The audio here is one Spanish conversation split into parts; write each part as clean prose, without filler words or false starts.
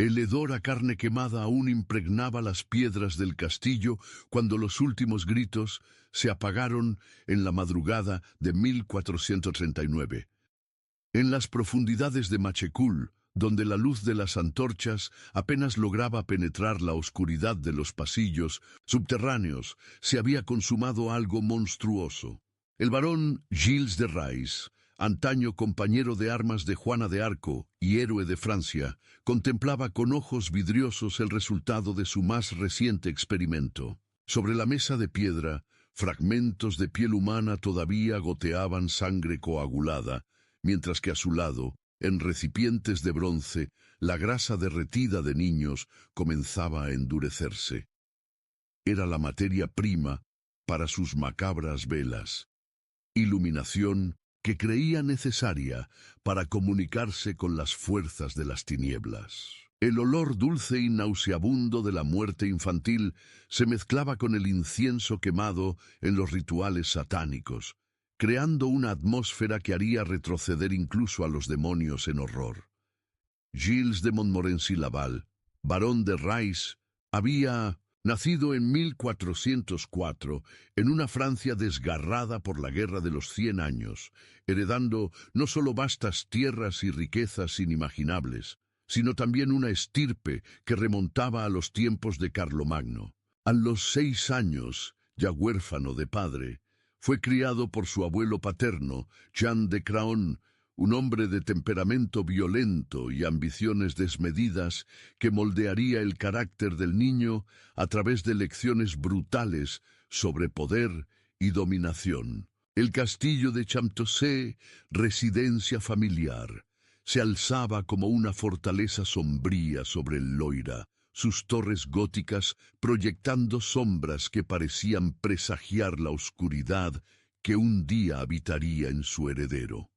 El hedor a carne quemada aún impregnaba las piedras del castillo cuando los últimos gritos se apagaron en la madrugada de 1439. En las profundidades de Machecul, donde la luz de las antorchas apenas lograba penetrar la oscuridad de los pasillos subterráneos, se había consumado algo monstruoso. El barón Gilles de Rais, antaño compañero de armas de Juana de Arco y héroe de Francia, contemplaba con ojos vidriosos el resultado de su más reciente experimento. Sobre la mesa de piedra, fragmentos de piel humana todavía goteaban sangre coagulada, mientras que a su lado, en recipientes de bronce, la grasa derretida de niños comenzaba a endurecerse. Era la materia prima para sus macabras velas, iluminación que creía necesaria para comunicarse con las fuerzas de las tinieblas. El olor dulce y nauseabundo de la muerte infantil se mezclaba con el incienso quemado en los rituales satánicos, creando una atmósfera que haría retroceder incluso a los demonios en horror. Gilles de Montmorency-Laval, barón de Rais, había nacido en 1404 en una Francia desgarrada por la Guerra de los 100 años, heredando no solo vastas tierras y riquezas inimaginables, sino también una estirpe que remontaba a los tiempos de Carlomagno. A los 6 años, ya huérfano de padre, fue criado por su abuelo paterno, Jean de Craon, un hombre de temperamento violento y ambiciones desmedidas que moldearía el carácter del niño a través de lecciones brutales sobre poder y dominación. El castillo de Champtocé, residencia familiar, se alzaba como una fortaleza sombría sobre el Loira, sus torres góticas proyectando sombras que parecían presagiar la oscuridad que un día habitaría en su heredero.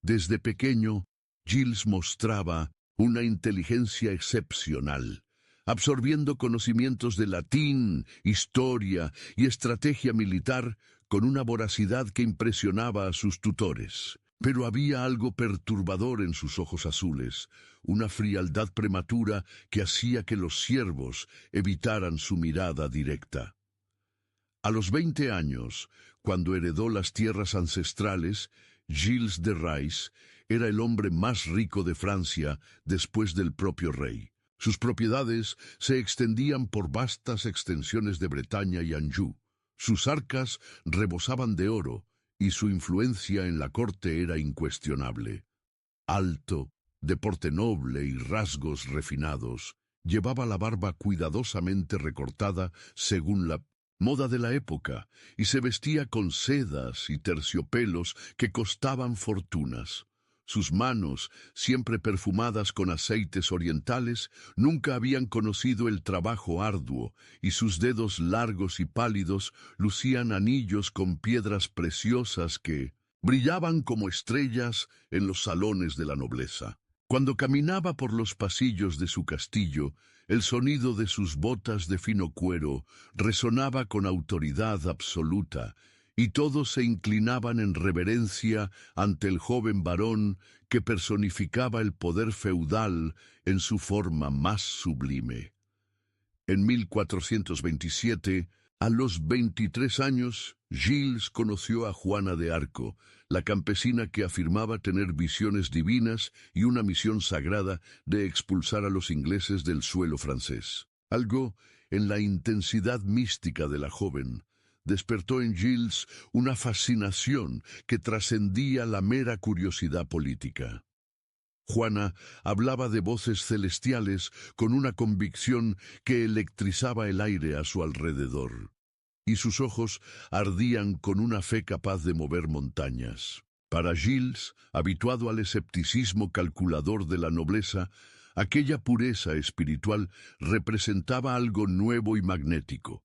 Desde pequeño, Gilles mostraba una inteligencia excepcional, absorbiendo conocimientos de latín, historia y estrategia militar con una voracidad que impresionaba a sus tutores. Pero había algo perturbador en sus ojos azules, una frialdad prematura que hacía que los siervos evitaran su mirada directa. A los 20 años, cuando heredó las tierras ancestrales, Gilles de Rais era el hombre más rico de Francia después del propio rey. Sus propiedades se extendían por vastas extensiones de Bretaña y Anjou. Sus arcas rebosaban de oro, y su influencia en la corte era incuestionable. Alto, de porte noble y rasgos refinados, llevaba la barba cuidadosamente recortada según la moda de la época y se vestía con sedas y terciopelos que costaban fortunas. Sus manos, siempre perfumadas con aceites orientales, nunca habían conocido el trabajo arduo, y sus dedos largos y pálidos lucían anillos con piedras preciosas que brillaban como estrellas en los salones de la nobleza. Cuando caminaba por los pasillos de su castillo, el sonido de sus botas de fino cuero resonaba con autoridad absoluta, y todos se inclinaban en reverencia ante el joven varón que personificaba el poder feudal en su forma más sublime. En 1427, a los 23 años, Gilles conoció a Juana de Arco, la campesina que afirmaba tener visiones divinas y una misión sagrada de expulsar a los ingleses del suelo francés. Algo en la intensidad mística de la joven despertó en Gilles una fascinación que trascendía la mera curiosidad política. Juana hablaba de voces celestiales con una convicción que electrizaba el aire a su alrededor, y sus ojos ardían con una fe capaz de mover montañas. Para Gilles, habituado al escepticismo calculador de la nobleza, aquella pureza espiritual representaba algo nuevo y magnético.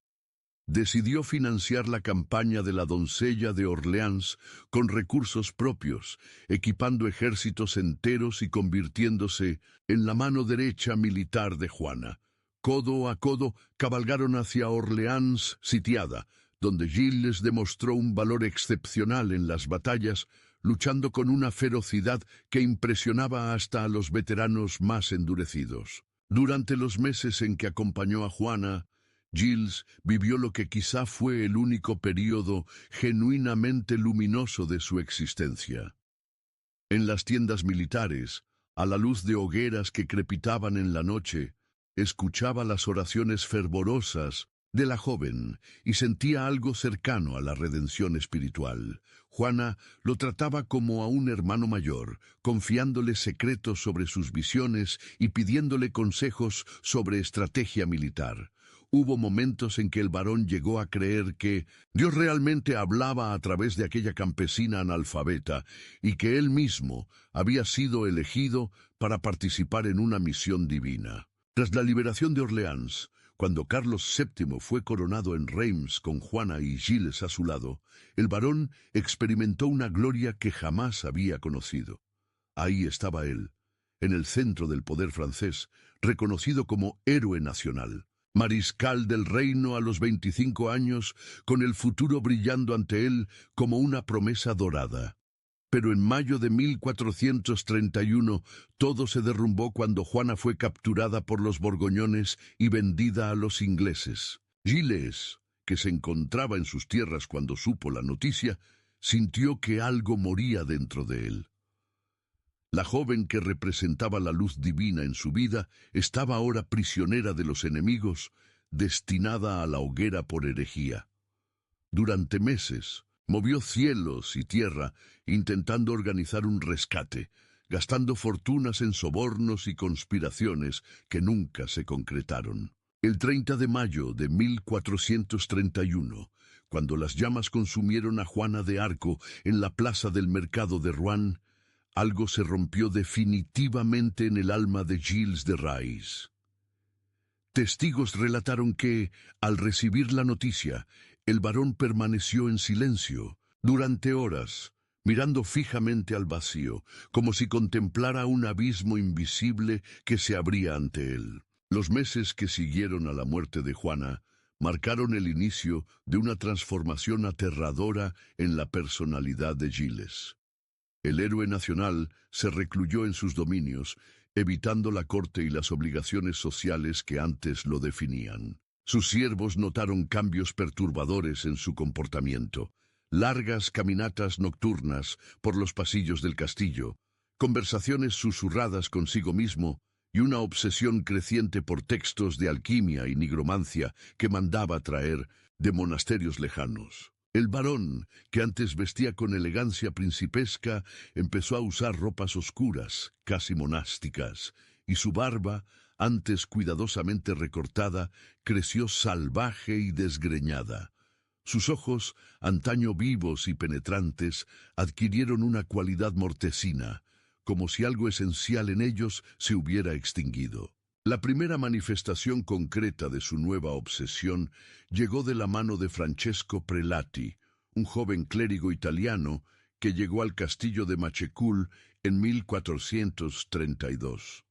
Decidió financiar la campaña de la doncella de Orleans con recursos propios, equipando ejércitos enteros y convirtiéndose en la mano derecha militar de Juana. Codo a codo cabalgaron hacia Orleans sitiada, donde Gilles demostró un valor excepcional en las batallas, luchando con una ferocidad que impresionaba hasta a los veteranos más endurecidos. Durante los meses en que acompañó a Juana, Gilles vivió lo que quizá fue el único período genuinamente luminoso de su existencia. En las tiendas militares, a la luz de hogueras que crepitaban en la noche, escuchaba las oraciones fervorosas de la joven y sentía algo cercano a la redención espiritual. Juana lo trataba como a un hermano mayor, confiándole secretos sobre sus visiones y pidiéndole consejos sobre estrategia militar. Hubo momentos en que el varón llegó a creer que Dios realmente hablaba a través de aquella campesina analfabeta y que él mismo había sido elegido para participar en una misión divina. Tras la liberación de Orleans, cuando Carlos VII fue coronado en Reims con Juana y Gilles a su lado, el varón experimentó una gloria que jamás había conocido. Ahí estaba él, en el centro del poder francés, reconocido como héroe nacional. Mariscal del reino a los 25 años, con el futuro brillando ante él como una promesa dorada. Pero en mayo de 1431 todo se derrumbó cuando Juana fue capturada por los borgoñones y vendida a los ingleses. Gilles, que se encontraba en sus tierras cuando supo la noticia, sintió que algo moría dentro de él. La joven que representaba la luz divina en su vida estaba ahora prisionera de los enemigos, destinada a la hoguera por herejía. Durante meses, movió cielos y tierra intentando organizar un rescate, gastando fortunas en sobornos y conspiraciones que nunca se concretaron. El 30 de mayo de 1431, cuando las llamas consumieron a Juana de Arco en la plaza del mercado de Rouen, algo se rompió definitivamente en el alma de Gilles de Rais. Testigos relataron que, al recibir la noticia, el varón permaneció en silencio durante horas, mirando fijamente al vacío, como si contemplara un abismo invisible que se abría ante él. Los meses que siguieron a la muerte de Juana marcaron el inicio de una transformación aterradora en la personalidad de Gilles. El héroe nacional se recluyó en sus dominios, evitando la corte y las obligaciones sociales que antes lo definían. Sus siervos notaron cambios perturbadores en su comportamiento: largas caminatas nocturnas por los pasillos del castillo, conversaciones susurradas consigo mismo y una obsesión creciente por textos de alquimia y nigromancia que mandaba traer de monasterios lejanos. El varón, que antes vestía con elegancia principesca, empezó a usar ropas oscuras, casi monásticas, y su barba, antes cuidadosamente recortada, creció salvaje y desgreñada. Sus ojos, antaño vivos y penetrantes, adquirieron una cualidad mortecina, como si algo esencial en ellos se hubiera extinguido. La primera manifestación concreta de su nueva obsesión llegó de la mano de Francesco Prelati, un joven clérigo italiano que llegó al castillo de Machecoul en 1432.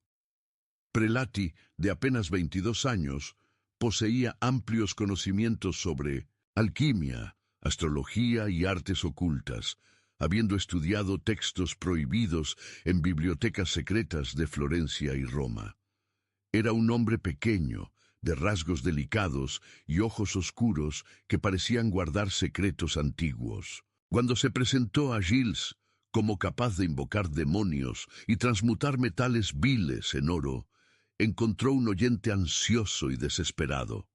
Prelati, de apenas 22 años, poseía amplios conocimientos sobre alquimia, astrología y artes ocultas, habiendo estudiado textos prohibidos en bibliotecas secretas de Florencia y Roma. Era un hombre pequeño, de rasgos delicados y ojos oscuros que parecían guardar secretos antiguos. Cuando se presentó a Gilles como capaz de invocar demonios y transmutar metales viles en oro, encontró un oyente ansioso y desesperado.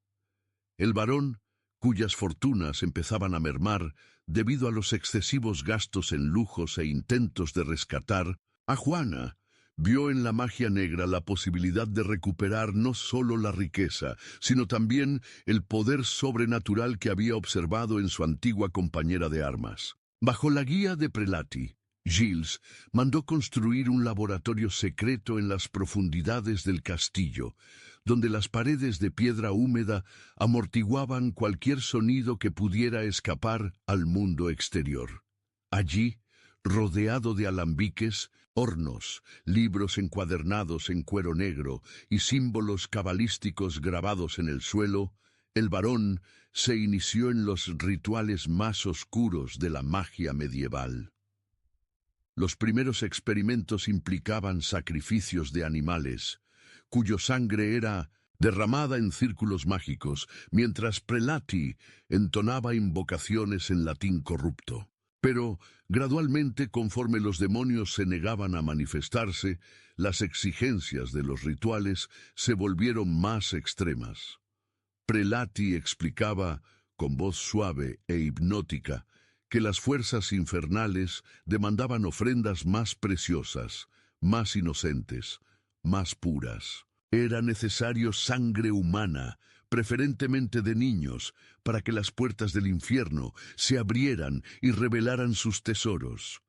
El varón, cuyas fortunas empezaban a mermar debido a los excesivos gastos en lujos e intentos de rescatar a Juana, vio en la magia negra la posibilidad de recuperar no solo la riqueza, sino también el poder sobrenatural que había observado en su antigua compañera de armas. Bajo la guía de Prelati, Gilles mandó construir un laboratorio secreto en las profundidades del castillo, donde las paredes de piedra húmeda amortiguaban cualquier sonido que pudiera escapar al mundo exterior. Allí, rodeado de alambiques, hornos, libros encuadernados en cuero negro y símbolos cabalísticos grabados en el suelo, el varón se inició en los rituales más oscuros de la magia medieval. Los primeros experimentos implicaban sacrificios de animales, cuyo sangre era derramada en círculos mágicos, mientras Prelati entonaba invocaciones en latín corrupto. Pero, gradualmente, conforme los demonios se negaban a manifestarse, las exigencias de los rituales se volvieron más extremas. Prelati explicaba, con voz suave e hipnótica, que las fuerzas infernales demandaban ofrendas más preciosas, más inocentes, más puras. Era necesario sangre humana, preferentemente de niños, para que las puertas del infierno se abrieran y revelaran sus tesoros.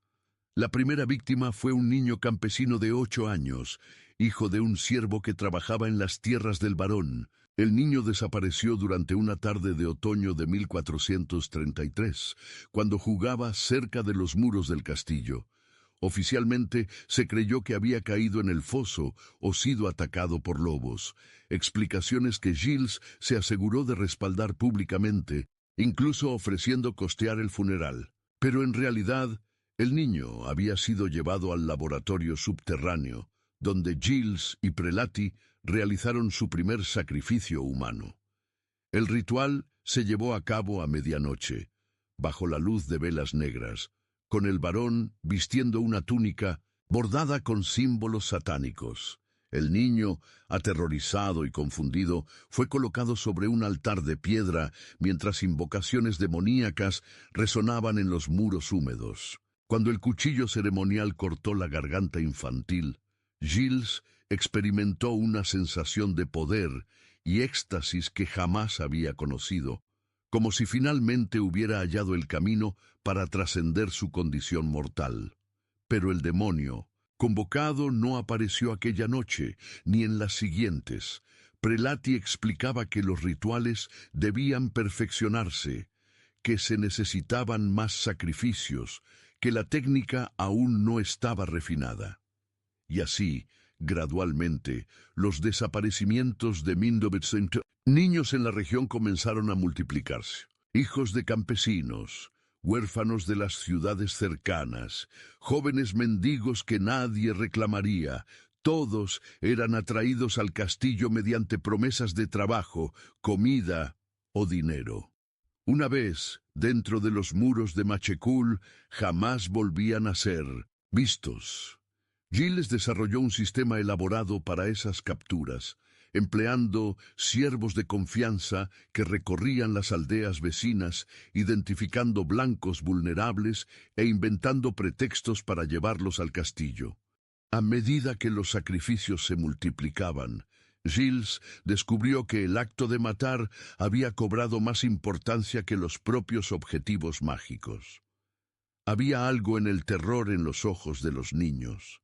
La primera víctima fue un niño campesino de 8 años, hijo de un siervo que trabajaba en las tierras del varón. El niño desapareció durante una tarde de otoño de 1433, cuando jugaba cerca de los muros del castillo. Oficialmente se creyó que había caído en el foso o sido atacado por lobos, explicaciones que Gilles se aseguró de respaldar públicamente, incluso ofreciendo costear el funeral. Pero en realidad, el niño había sido llevado al laboratorio subterráneo, donde Gilles y Prelati realizaron su primer sacrificio humano. El ritual se llevó a cabo a medianoche, bajo la luz de velas negras, con el varón vistiendo una túnica bordada con símbolos satánicos. El niño, aterrorizado y confundido, fue colocado sobre un altar de piedra mientras invocaciones demoníacas resonaban en los muros húmedos. Cuando el cuchillo ceremonial cortó la garganta infantil, Gilles experimentó una sensación de poder y éxtasis que jamás había conocido, como si finalmente hubiera hallado el camino para trascender su condición mortal. Pero el demonio, convocado, no apareció aquella noche, ni en las siguientes. Prelati explicaba que los rituales debían perfeccionarse, que se necesitaban más sacrificios, que la técnica aún no estaba refinada. Y así, gradualmente, los desaparecimientos de 1900 niños en la región comenzaron a multiplicarse. Hijos de campesinos, huérfanos de las ciudades cercanas, jóvenes mendigos que nadie reclamaría, todos eran atraídos al castillo mediante promesas de trabajo, comida o dinero. Una vez, dentro de los muros de Machecul, jamás volvían a ser vistos. Gilles desarrolló un sistema elaborado para esas capturas, empleando siervos de confianza que recorrían las aldeas vecinas, identificando blancos vulnerables e inventando pretextos para llevarlos al castillo. A medida que los sacrificios se multiplicaban, Gilles descubrió que el acto de matar había cobrado más importancia que los propios objetivos mágicos. Había algo en el terror en los ojos de los niños,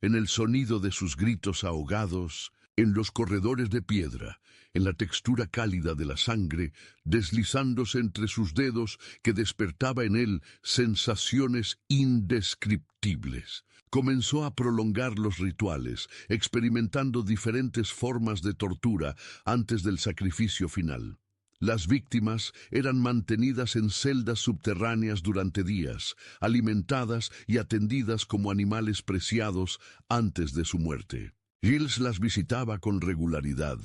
en el sonido de sus gritos ahogados, en los corredores de piedra, en la textura cálida de la sangre deslizándose entre sus dedos que despertaba en él sensaciones indescriptibles. Comenzó a prolongar los rituales, experimentando diferentes formas de tortura antes del sacrificio final. Las víctimas eran mantenidas en celdas subterráneas durante días, alimentadas y atendidas como animales preciados antes de su muerte. Gilles las visitaba con regularidad,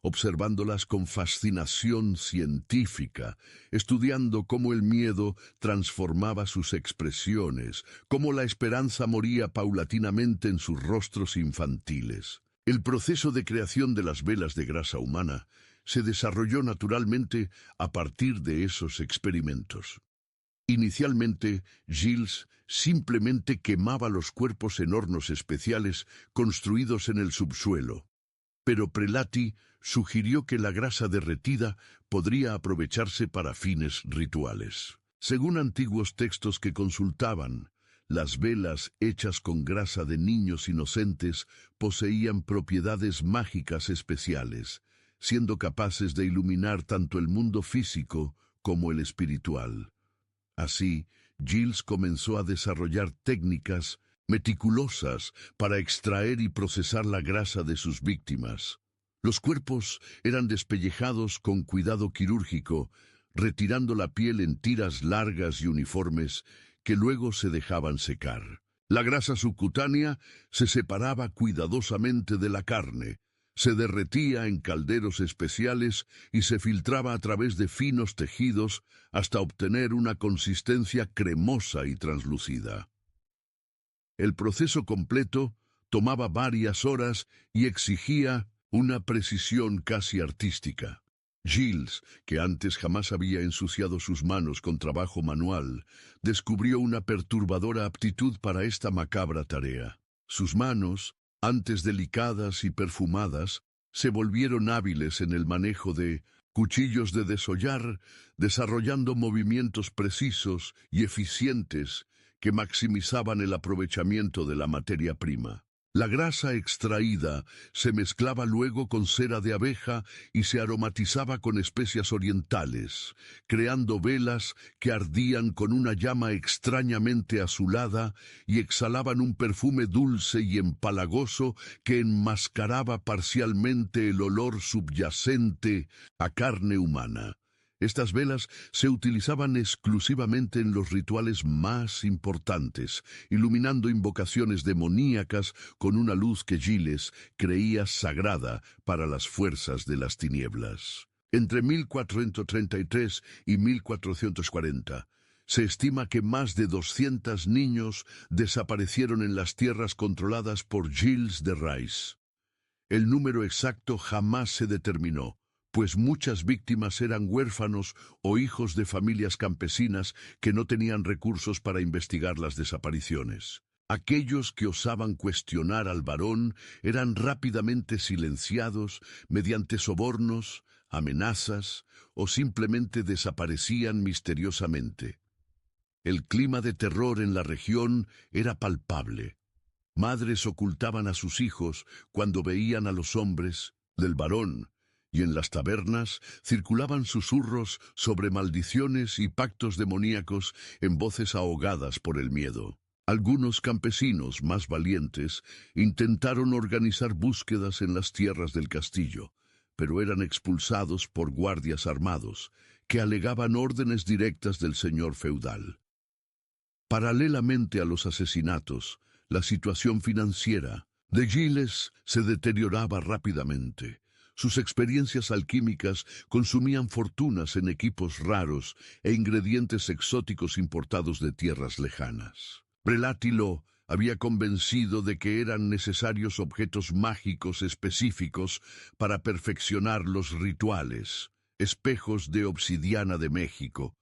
observándolas con fascinación científica, estudiando cómo el miedo transformaba sus expresiones, cómo la esperanza moría paulatinamente en sus rostros infantiles. El proceso de creación de las velas de grasa humana se desarrolló naturalmente a partir de esos experimentos. Inicialmente, Gilles simplemente quemaba los cuerpos en hornos especiales construidos en el subsuelo, pero Prelati sugirió que la grasa derretida podría aprovecharse para fines rituales. Según antiguos textos que consultaban, las velas hechas con grasa de niños inocentes poseían propiedades mágicas especiales, siendo capaces de iluminar tanto el mundo físico como el espiritual. Así, Gilles comenzó a desarrollar técnicas meticulosas para extraer y procesar la grasa de sus víctimas. Los cuerpos eran despellejados con cuidado quirúrgico, retirando la piel en tiras largas y uniformes que luego se dejaban secar. La grasa subcutánea se separaba cuidadosamente de la carne, se derretía en calderos especiales y se filtraba a través de finos tejidos hasta obtener una consistencia cremosa y translúcida. El proceso completo tomaba varias horas y exigía una precisión casi artística. Gilles, que antes jamás había ensuciado sus manos con trabajo manual, descubrió una perturbadora aptitud para esta macabra tarea. Sus manos, antes delicadas y perfumadas, se volvieron hábiles en el manejo de cuchillos de desollar, desarrollando movimientos precisos y eficientes que maximizaban el aprovechamiento de la materia prima. La grasa extraída se mezclaba luego con cera de abeja y se aromatizaba con especias orientales, creando velas que ardían con una llama extrañamente azulada y exhalaban un perfume dulce y empalagoso que enmascaraba parcialmente el olor subyacente a carne humana. Estas velas se utilizaban exclusivamente en los rituales más importantes, iluminando invocaciones demoníacas con una luz que Gilles creía sagrada para las fuerzas de las tinieblas. Entre 1433 y 1440, se estima que más de 200 niños desaparecieron en las tierras controladas por Gilles de Rais. El número exacto jamás se determinó, pues muchas víctimas eran huérfanos o hijos de familias campesinas que no tenían recursos para investigar las desapariciones. Aquellos que osaban cuestionar al varón eran rápidamente silenciados mediante sobornos, amenazas o simplemente desaparecían misteriosamente. El clima de terror en la región era palpable. Madres ocultaban a sus hijos cuando veían a los hombres del varón, y en las tabernas circulaban susurros sobre maldiciones y pactos demoníacos en voces ahogadas por el miedo. Algunos campesinos más valientes intentaron organizar búsquedas en las tierras del castillo, pero eran expulsados por guardias armados, que alegaban órdenes directas del señor feudal. Paralelamente a los asesinatos, la situación financiera de Gilles se deterioraba rápidamente. Sus experiencias alquímicas consumían fortunas en equipos raros e ingredientes exóticos importados de tierras lejanas. Prelati lo había convencido de que eran necesarios objetos mágicos específicos para perfeccionar los rituales, espejos de obsidiana de México,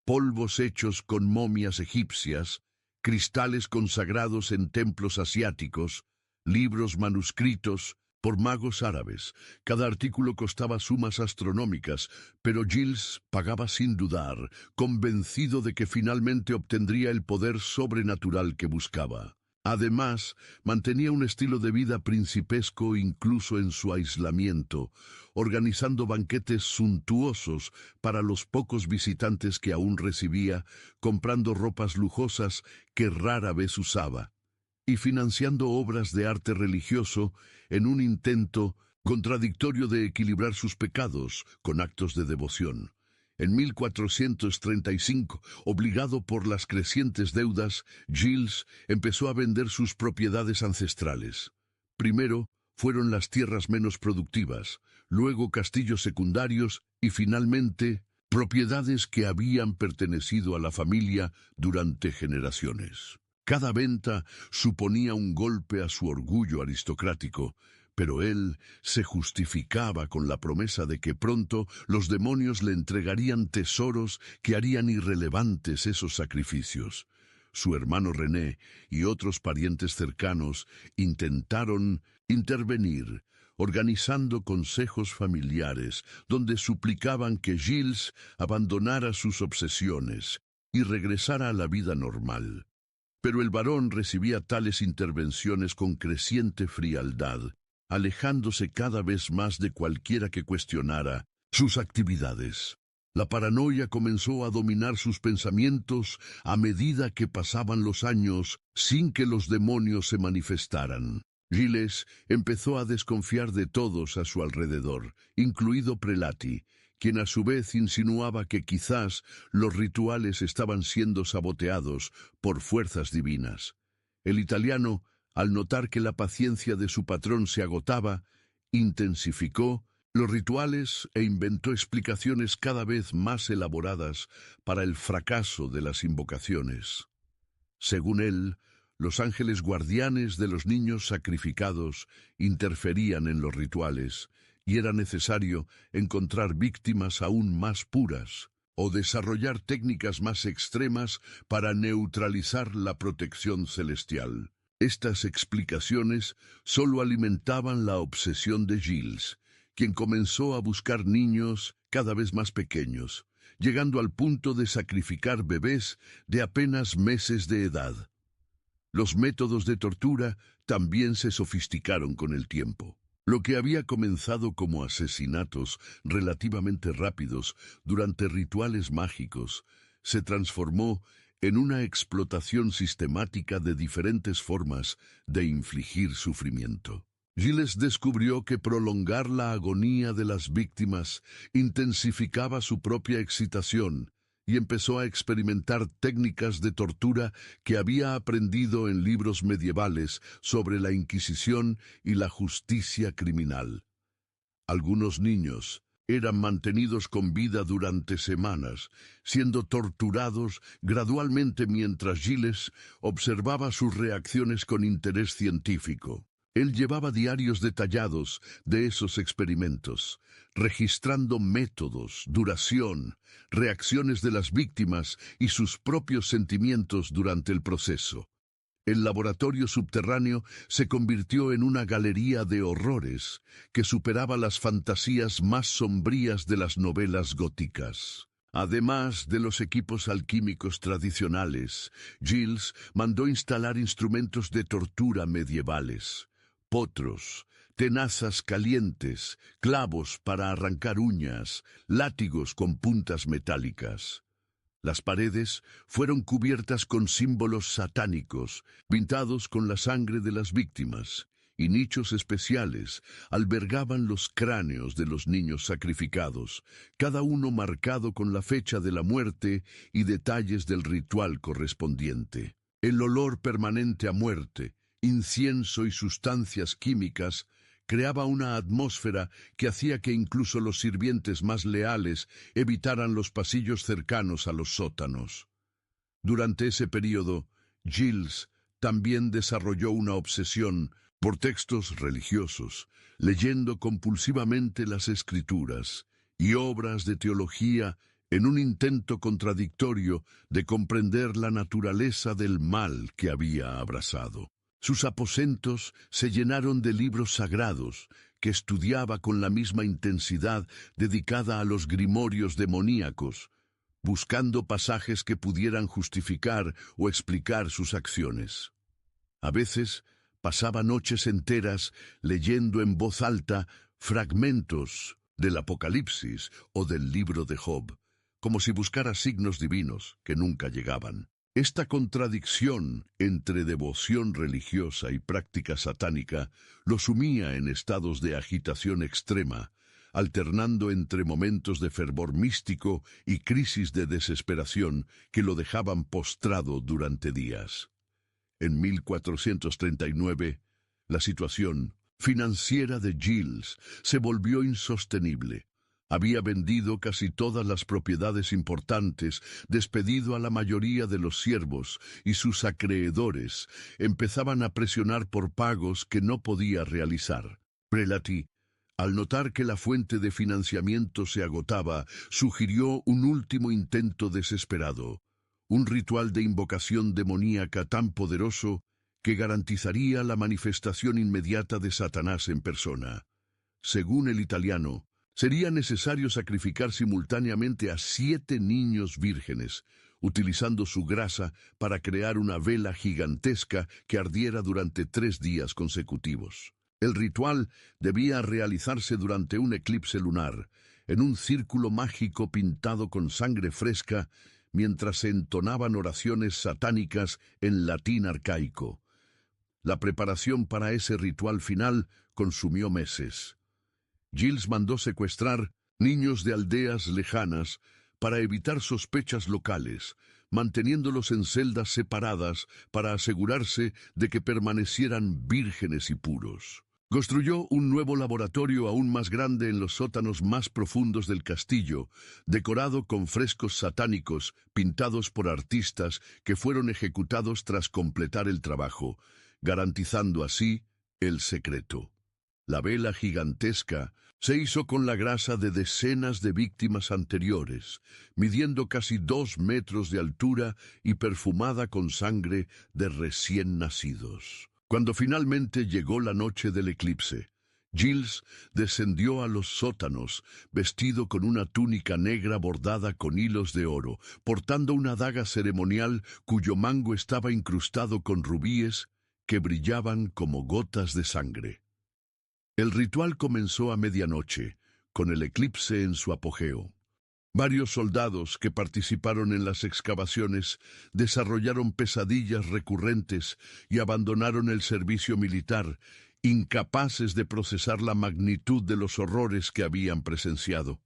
polvos hechos con momias egipcias, cristales consagrados en templos asiáticos, libros manuscritos por magos árabes. Cada artículo costaba sumas astronómicas, pero Gilles pagaba sin dudar, convencido de que finalmente obtendría el poder sobrenatural que buscaba. Además, mantenía un estilo de vida principesco incluso en su aislamiento, organizando banquetes suntuosos para los pocos visitantes que aún recibía, comprando ropas lujosas que rara vez usaba, y financiando obras de arte religioso en un intento contradictorio de equilibrar sus pecados con actos de devoción. En 1435, obligado por las crecientes deudas, Gilles empezó a vender sus propiedades ancestrales. Primero fueron las tierras menos productivas, luego castillos secundarios y finalmente propiedades que habían pertenecido a la familia durante generaciones. Cada venta suponía un golpe a su orgullo aristocrático, pero él se justificaba con la promesa de que pronto los demonios le entregarían tesoros que harían irrelevantes esos sacrificios. Su hermano René y otros parientes cercanos intentaron intervenir, organizando consejos familiares donde suplicaban que Gilles abandonara sus obsesiones y regresara a la vida normal. Pero el varón recibía tales intervenciones con creciente frialdad, alejándose cada vez más de cualquiera que cuestionara sus actividades. La paranoia comenzó a dominar sus pensamientos a medida que pasaban los años sin que los demonios se manifestaran. Gilles empezó a desconfiar de todos a su alrededor, incluido Prelati, quien a su vez insinuaba que quizás los rituales estaban siendo saboteados por fuerzas divinas. El italiano, al notar que la paciencia de su patrón se agotaba, intensificó los rituales e inventó explicaciones cada vez más elaboradas para el fracaso de las invocaciones. Según él, los ángeles guardianes de los niños sacrificados interferían en los rituales, y era necesario encontrar víctimas aún más puras o desarrollar técnicas más extremas para neutralizar la protección celestial. Estas explicaciones solo alimentaban la obsesión de Gilles, quien comenzó a buscar niños cada vez más pequeños, llegando al punto de sacrificar bebés de apenas meses de edad. Los métodos de tortura también se sofisticaron con el tiempo. Lo que había comenzado como asesinatos relativamente rápidos durante rituales mágicos se transformó en una explotación sistemática de diferentes formas de infligir sufrimiento. Gilles descubrió que prolongar la agonía de las víctimas intensificaba su propia excitación y empezó a experimentar técnicas de tortura que había aprendido en libros medievales sobre la Inquisición y la justicia criminal. Algunos niños eran mantenidos con vida durante semanas, siendo torturados gradualmente mientras Gilles observaba sus reacciones con interés científico. Él llevaba diarios detallados de esos experimentos, registrando métodos, duración, reacciones de las víctimas y sus propios sentimientos durante el proceso. El laboratorio subterráneo se convirtió en una galería de horrores que superaba las fantasías más sombrías de las novelas góticas. Además de los equipos alquímicos tradicionales, Gilles mandó instalar instrumentos de tortura medievales: potros, tenazas calientes, clavos para arrancar uñas, látigos con puntas metálicas. Las paredes fueron cubiertas con símbolos satánicos, pintados con la sangre de las víctimas, y nichos especiales albergaban los cráneos de los niños sacrificados, cada uno marcado con la fecha de la muerte y detalles del ritual correspondiente. El olor permanente a muerte, incienso y sustancias químicas creaba una atmósfera que hacía que incluso los sirvientes más leales evitaran los pasillos cercanos a los sótanos. Durante ese período, Gilles también desarrolló una obsesión por textos religiosos, leyendo compulsivamente las escrituras y obras de teología en un intento contradictorio de comprender la naturaleza del mal que había abrazado. Sus aposentos se llenaron de libros sagrados que estudiaba con la misma intensidad dedicada a los grimorios demoníacos, buscando pasajes que pudieran justificar o explicar sus acciones. A veces pasaba noches enteras leyendo en voz alta fragmentos del Apocalipsis o del libro de Job, como si buscara signos divinos que nunca llegaban. Esta contradicción entre devoción religiosa y práctica satánica lo sumía en estados de agitación extrema, alternando entre momentos de fervor místico y crisis de desesperación que lo dejaban postrado durante días. En 1439, la situación financiera de Gilles se volvió insostenible. Había vendido casi todas las propiedades importantes, despedido a la mayoría de los siervos, y sus acreedores empezaban a presionar por pagos que no podía realizar. Prelati, al notar que la fuente de financiamiento se agotaba, sugirió un último intento desesperado, un ritual de invocación demoníaca tan poderoso que garantizaría la manifestación inmediata de Satanás en persona. Según el italiano, sería necesario sacrificar simultáneamente a 7 niños vírgenes, utilizando su grasa para crear una vela gigantesca que ardiera durante 3 días consecutivos. El ritual debía realizarse durante un eclipse lunar, en un círculo mágico pintado con sangre fresca, mientras se entonaban oraciones satánicas en latín arcaico. La preparación para ese ritual final consumió meses. Gilles mandó secuestrar niños de aldeas lejanas para evitar sospechas locales, manteniéndolos en celdas separadas para asegurarse de que permanecieran vírgenes y puros. Construyó un nuevo laboratorio aún más grande en los sótanos más profundos del castillo, decorado con frescos satánicos pintados por artistas que fueron ejecutados tras completar el trabajo, garantizando así el secreto. La vela gigantesca se hizo con la grasa de decenas de víctimas anteriores, midiendo casi 2 metros de altura y perfumada con sangre de recién nacidos. Cuando finalmente llegó la noche del eclipse, Giles descendió a los sótanos, vestido con una túnica negra bordada con hilos de oro, portando una daga ceremonial cuyo mango estaba incrustado con rubíes que brillaban como gotas de sangre. El ritual comenzó a medianoche, con el eclipse en su apogeo. Varios soldados que participaron en las excavaciones desarrollaron pesadillas recurrentes y abandonaron el servicio militar, incapaces de procesar la magnitud de los horrores que habían presenciado.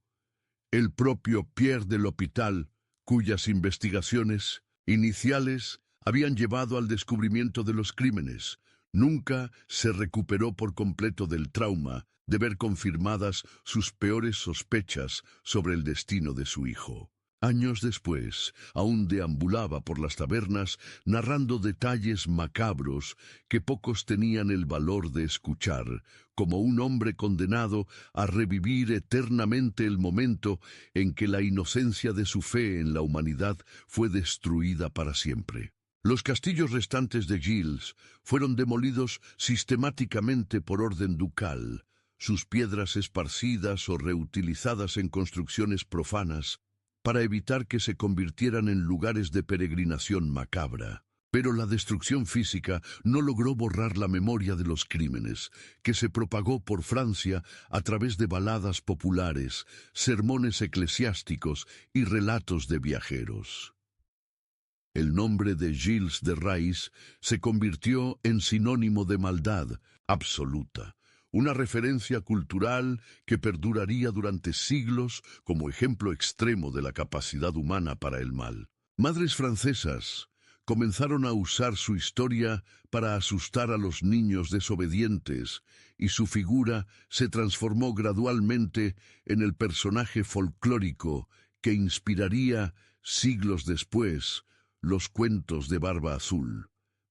El propio Pierre de l'Hôpital, cuyas investigaciones iniciales habían llevado al descubrimiento de los crímenes, nunca se recuperó por completo del trauma de ver confirmadas sus peores sospechas sobre el destino de su hijo. Años después, aún deambulaba por las tabernas narrando detalles macabros que pocos tenían el valor de escuchar, como un hombre condenado a revivir eternamente el momento en que la inocencia de su fe en la humanidad fue destruida para siempre. Los castillos restantes de Giles fueron demolidos sistemáticamente por orden ducal, sus piedras esparcidas o reutilizadas en construcciones profanas, para evitar que se convirtieran en lugares de peregrinación macabra. Pero la destrucción física no logró borrar la memoria de los crímenes, que se propagó por Francia a través de baladas populares, sermones eclesiásticos y relatos de viajeros. El nombre de Giles de Rys se convirtió en sinónimo de maldad absoluta, una referencia cultural que perduraría durante siglos como ejemplo extremo de la capacidad humana para el mal. Madres francesas comenzaron a usar su historia para asustar a los niños desobedientes, y su figura se transformó gradualmente en el personaje folclórico que inspiraría, siglos después, los cuentos de Barba Azul.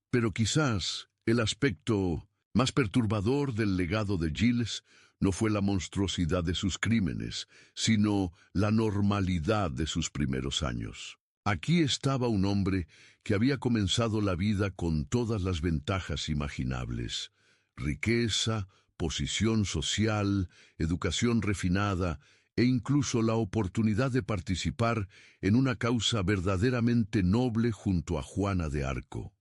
Pero quizás el aspecto más perturbador del legado de Giles no fue la monstruosidad de sus crímenes, sino la normalidad de sus primeros años. Aquí estaba un hombre que había comenzado la vida con todas las ventajas imaginables: riqueza, posición social, educación refinada e incluso la oportunidad de participar en una causa verdaderamente noble junto a Juana de Arco.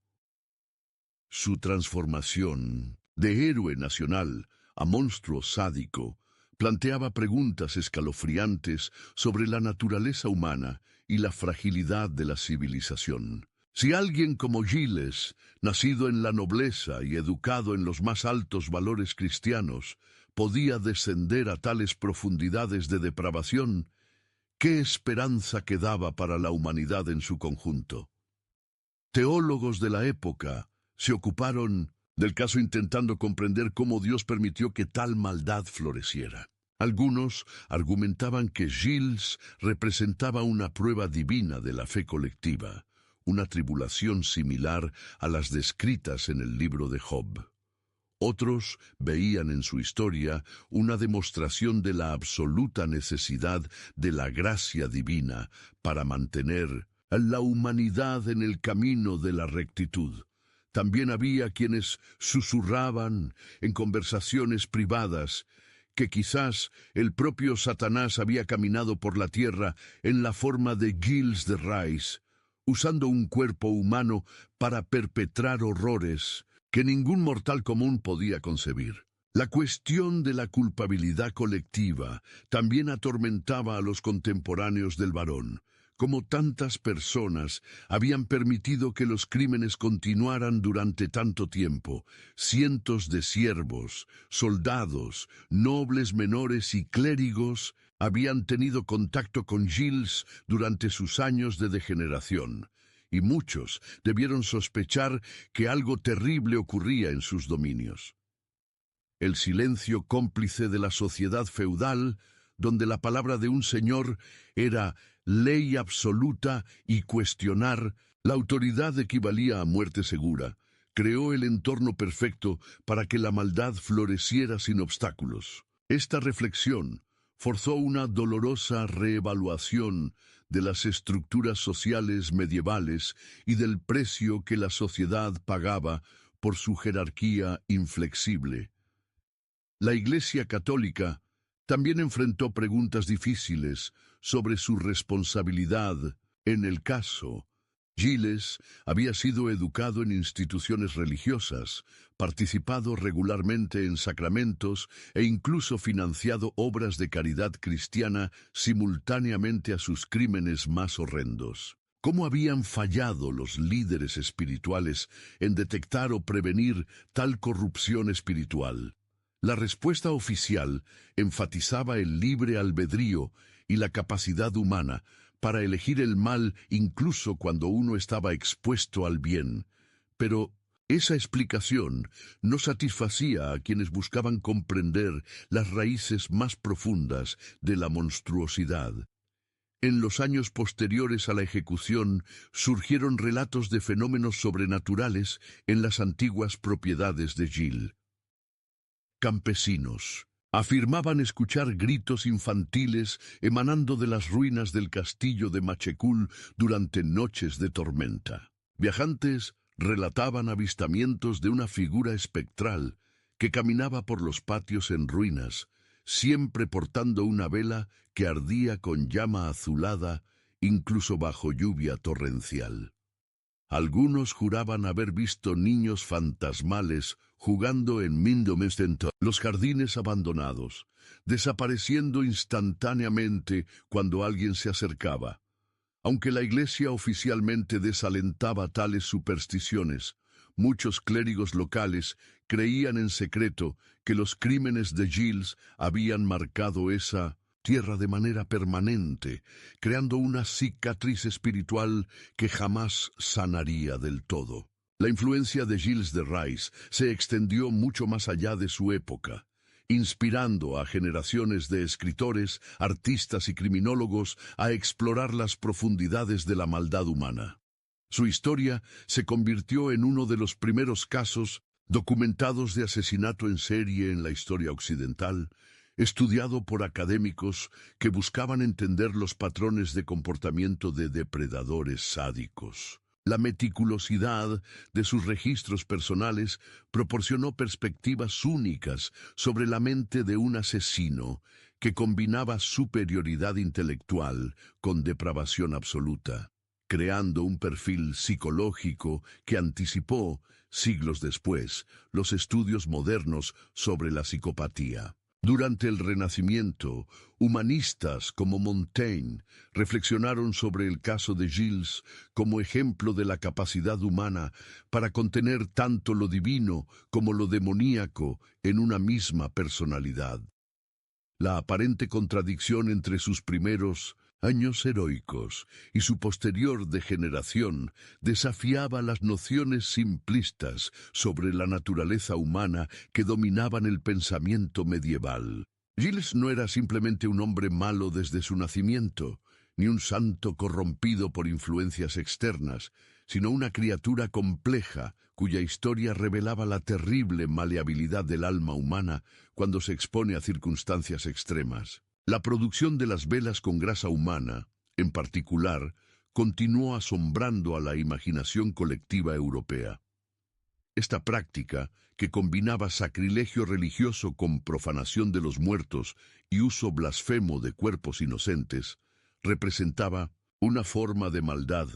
Su transformación de héroe nacional a monstruo sádico planteaba preguntas escalofriantes sobre la naturaleza humana y la fragilidad de la civilización. Si alguien como Giles, nacido en la nobleza y educado en los más altos valores cristianos, podía descender a tales profundidades de depravación, ¿qué esperanza quedaba para la humanidad en su conjunto? Teólogos de la época se ocuparon del caso intentando comprender cómo Dios permitió que tal maldad floreciera. Algunos argumentaban que Giles representaba una prueba divina de la fe colectiva, una tribulación similar a las descritas en el libro de Job. Otros veían en su historia una demostración de la absoluta necesidad de la gracia divina para mantener a la humanidad en el camino de la rectitud. También había quienes susurraban en conversaciones privadas que quizás el propio Satanás había caminado por la tierra en la forma de Giles de Rys, usando un cuerpo humano para perpetrar horrores que ningún mortal común podía concebir. La cuestión de la culpabilidad colectiva también atormentaba a los contemporáneos del varón. Como tantas personas habían permitido que los crímenes continuaran durante tanto tiempo, cientos de siervos, soldados, nobles menores y clérigos habían tenido contacto con Giles durante sus años de degeneración. y muchos debieron sospechar que algo terrible ocurría en sus dominios. El silencio cómplice de la sociedad feudal, donde la palabra de un señor era ley absoluta y cuestionar la autoridad equivalía a muerte segura, creó el entorno perfecto para que la maldad floreciera sin obstáculos. Esta reflexión forzó una dolorosa reevaluación de las estructuras sociales medievales y del precio que la sociedad pagaba por su jerarquía inflexible. La Iglesia Católica también enfrentó preguntas difíciles sobre su responsabilidad en el caso. Gilles había sido educado en instituciones religiosas, participado regularmente en sacramentos e incluso financiado obras de caridad cristiana simultáneamente a sus crímenes más horrendos. ¿Cómo habían fallado los líderes espirituales en detectar o prevenir tal corrupción espiritual? La respuesta oficial enfatizaba el libre albedrío y la capacidad humana para elegir el mal incluso cuando uno estaba expuesto al bien. Pero esa explicación no satisfacía a quienes buscaban comprender las raíces más profundas de la monstruosidad. En los años posteriores a la ejecución surgieron relatos de fenómenos sobrenaturales en las antiguas propiedades de Gilles. Campesinos afirmaban escuchar gritos infantiles emanando de las ruinas del castillo de Machecoul durante noches de tormenta. Viajantes relataban avistamientos de una figura espectral que caminaba por los patios en ruinas, siempre portando una vela que ardía con llama azulada, incluso bajo lluvia torrencial. Algunos juraban haber visto niños fantasmales jugando en Mindomestento, los jardines abandonados, desapareciendo instantáneamente cuando alguien se acercaba. Aunque la Iglesia oficialmente desalentaba tales supersticiones, muchos clérigos locales creían en secreto que los crímenes de Gilles habían marcado esa tierra de manera permanente, creando una cicatriz espiritual que jamás sanaría del todo. La influencia de Gilles de Rais se extendió mucho más allá de su época, inspirando a generaciones de escritores, artistas y criminólogos a explorar las profundidades de la maldad humana. Su historia se convirtió en uno de los primeros casos documentados de asesinato en serie en la historia occidental, estudiado por académicos que buscaban entender los patrones de comportamiento de depredadores sádicos. La meticulosidad de sus registros personales proporcionó perspectivas únicas sobre la mente de un asesino que combinaba superioridad intelectual con depravación absoluta, creando un perfil psicológico que anticipó, siglos después, los estudios modernos sobre la psicopatía. Durante el Renacimiento, humanistas como Montaigne reflexionaron sobre el caso de Gilles como ejemplo de la capacidad humana para contener tanto lo divino como lo demoníaco en una misma personalidad. La aparente contradicción entre sus primeros años heroicos y su posterior degeneración desafiaba las nociones simplistas sobre la naturaleza humana que dominaban el pensamiento medieval. Gilles no era simplemente un hombre malo desde su nacimiento, ni un santo corrompido por influencias externas, sino una criatura compleja cuya historia revelaba la terrible maleabilidad del alma humana cuando se expone a circunstancias extremas. La producción de las velas con grasa humana, en particular, continuó asombrando a la imaginación colectiva europea. Esta práctica, que combinaba sacrilegio religioso con profanación de los muertos y uso blasfemo de cuerpos inocentes, representaba una forma de maldad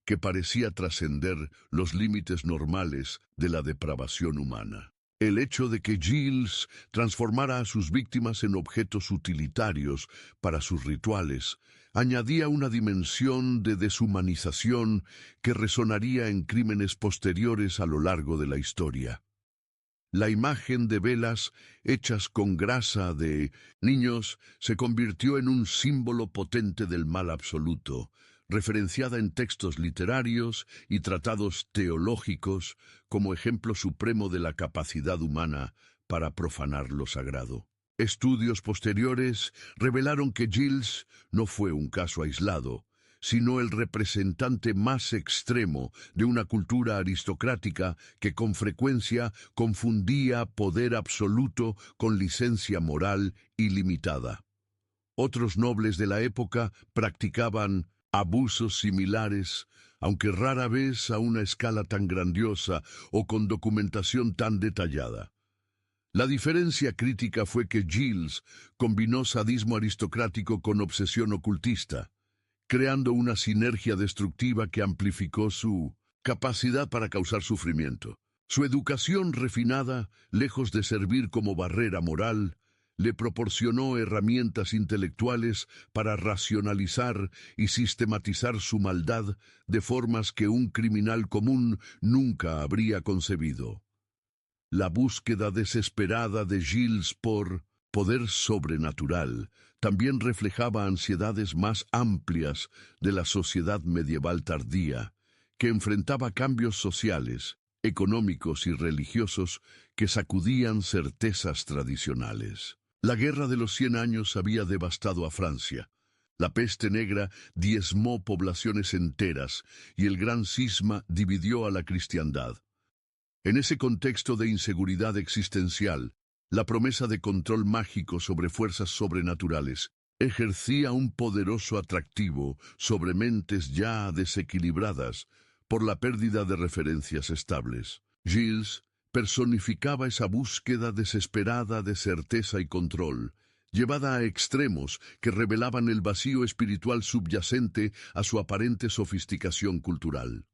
que parecía trascender los límites normales de la depravación humana. El hecho de que Gilles transformara a sus víctimas en objetos utilitarios para sus rituales añadía una dimensión de deshumanización que resonaría en crímenes posteriores a lo largo de la historia. La imagen de velas hechas con grasa de niños se convirtió en un símbolo potente del mal absoluto, referenciada en textos literarios y tratados teológicos como ejemplo supremo de la capacidad humana para profanar lo sagrado. Estudios posteriores revelaron que Giles no fue un caso aislado, sino el representante más extremo de una cultura aristocrática que con frecuencia confundía poder absoluto con licencia moral ilimitada. Otros nobles de la época practicaban abusos similares, aunque rara vez a una escala tan grandiosa o con documentación tan detallada. La diferencia crítica fue que Giles combinó sadismo aristocrático con obsesión ocultista, creando una sinergia destructiva que amplificó su capacidad para causar sufrimiento. Su educación refinada, lejos de servir como barrera moral, le proporcionó herramientas intelectuales para racionalizar y sistematizar su maldad de formas que un criminal común nunca habría concebido. La búsqueda desesperada de Giles por poder sobrenatural también reflejaba ansiedades más amplias de la sociedad medieval tardía, que enfrentaba cambios sociales, económicos y religiosos que sacudían certezas tradicionales. La Guerra de los 100 Años había devastado a Francia. La peste negra diezmó poblaciones enteras y el gran cisma dividió a la cristiandad. En ese contexto de inseguridad existencial, la promesa de control mágico sobre fuerzas sobrenaturales ejercía un poderoso atractivo sobre mentes ya desequilibradas por la pérdida de referencias estables. Giles personificaba esa búsqueda desesperada de certeza y control, llevada a extremos que revelaban el vacío espiritual subyacente a su aparente sofisticación cultural.